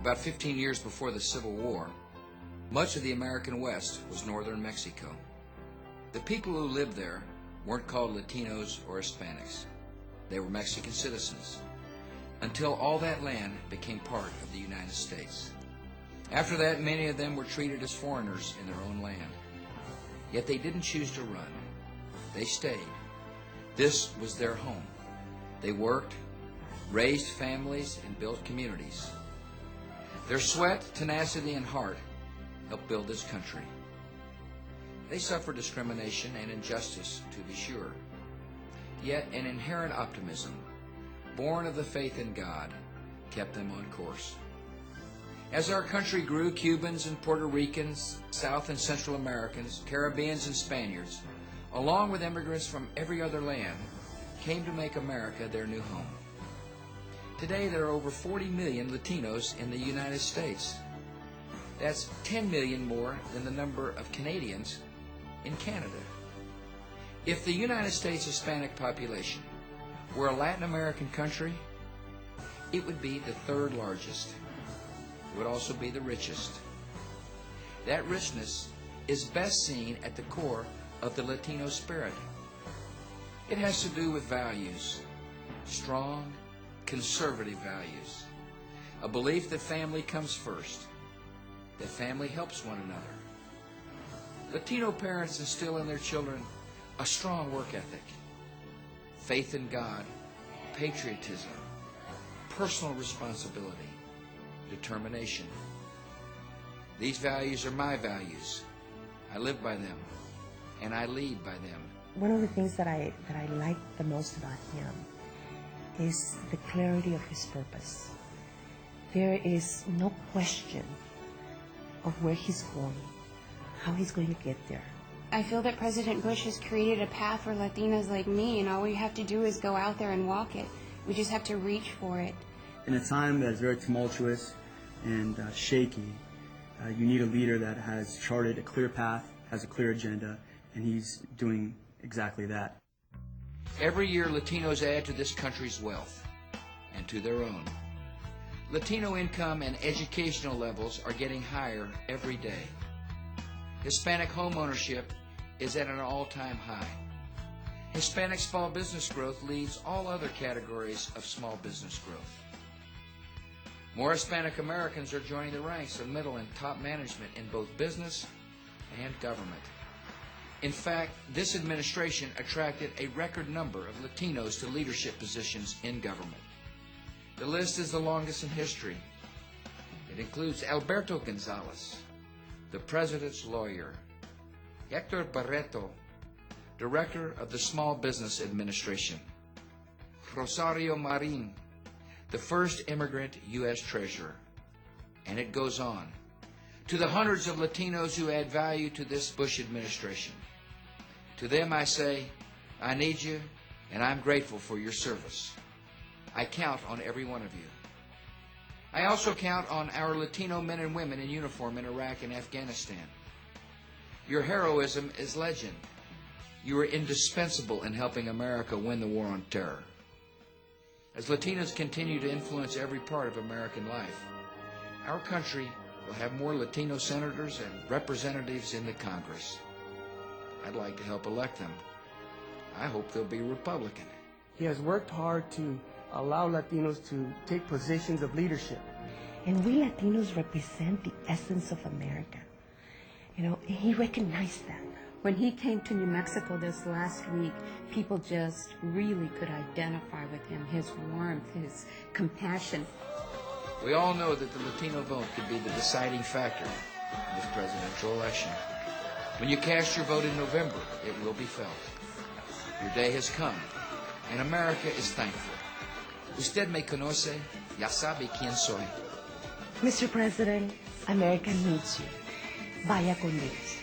About 15 years before the Civil War, much of the American West was northern Mexico. The people who lived there weren't called Latinos or Hispanics. They were Mexican citizens, until all that land became part of the United States. After that, many of them were treated as foreigners in their own land. Yet they didn't choose to run. They stayed. This was their home. They worked, raised families, and built communities. Their sweat, tenacity, and heart helped build this country. They suffered discrimination and injustice, to be sure. Yet an inherent optimism, born of the faith in God, kept them on course. As our country grew, Cubans and Puerto Ricans, South and Central Americans, Caribbeans and Spaniards, along with immigrants from every other land, came to make America their new home. Today there are over 40 million Latinos in the United States. That's 10 million more than the number of Canadians in Canada. If the United States Hispanic population were a Latin American country, it would be the third largest. It would also be the richest. That richness is best seen at the core of the Latino spirit. It has to do with values, strong, conservative values, a belief that family comes first, that family helps one another. Latino parents instill in their children a strong work ethic, faith in God, patriotism, personal responsibility, determination. These values are my values. I live by them, and I lead by them. One of the things that I like the most about him is the clarity of his purpose. There is no question of where he's going, how he's going to get there. I feel that President Bush has created a path for Latinas like me, and all we have to do is go out there and walk it. We just have to reach for it. In a time that is very tumultuous and shaky, you need a leader that has charted a clear path, has a clear agenda, and he's doing exactly that. Every year, Latinos add to this country's wealth and to their own. Latino income and educational levels are getting higher every day. Hispanic home ownership is at an all-time high. Hispanic small business growth leads all other categories of small business growth. More Hispanic Americans are joining the ranks of middle and top management in both business and government. In fact, this administration attracted a record number of Latinos to leadership positions in government. The list is the longest in history. It includes Alberto Gonzalez, the president's lawyer; Hector Barreto, director of the Small Business Administration; Rosario Marin, the first immigrant U.S. treasurer. And it goes on. To the hundreds of Latinos who add value to this Bush administration, to them I say, I need you, and I'm grateful for your service. I count on every one of you. I also count on our Latino men and women in uniform in Iraq and Afghanistan. Your heroism is legend. You are indispensable in helping America win the war on terror. As Latinos continue to influence every part of American life, our country will have more Latino senators and representatives in the Congress. I'd like to help elect them. I hope they'll be Republican. He has worked hard to allow Latinos to take positions of leadership. And we Latinos represent the essence of America. And he recognized that. When he came to New Mexico this last week, people just really could identify with him, his warmth, his compassion. We all know that the Latino vote could be the deciding factor in this presidential election. When you cast your vote in November, it will be felt. Your day has come, and America is thankful. Usted me conoce, ya sabe quién soy. Mr. President, America needs you. Vaya con Dios.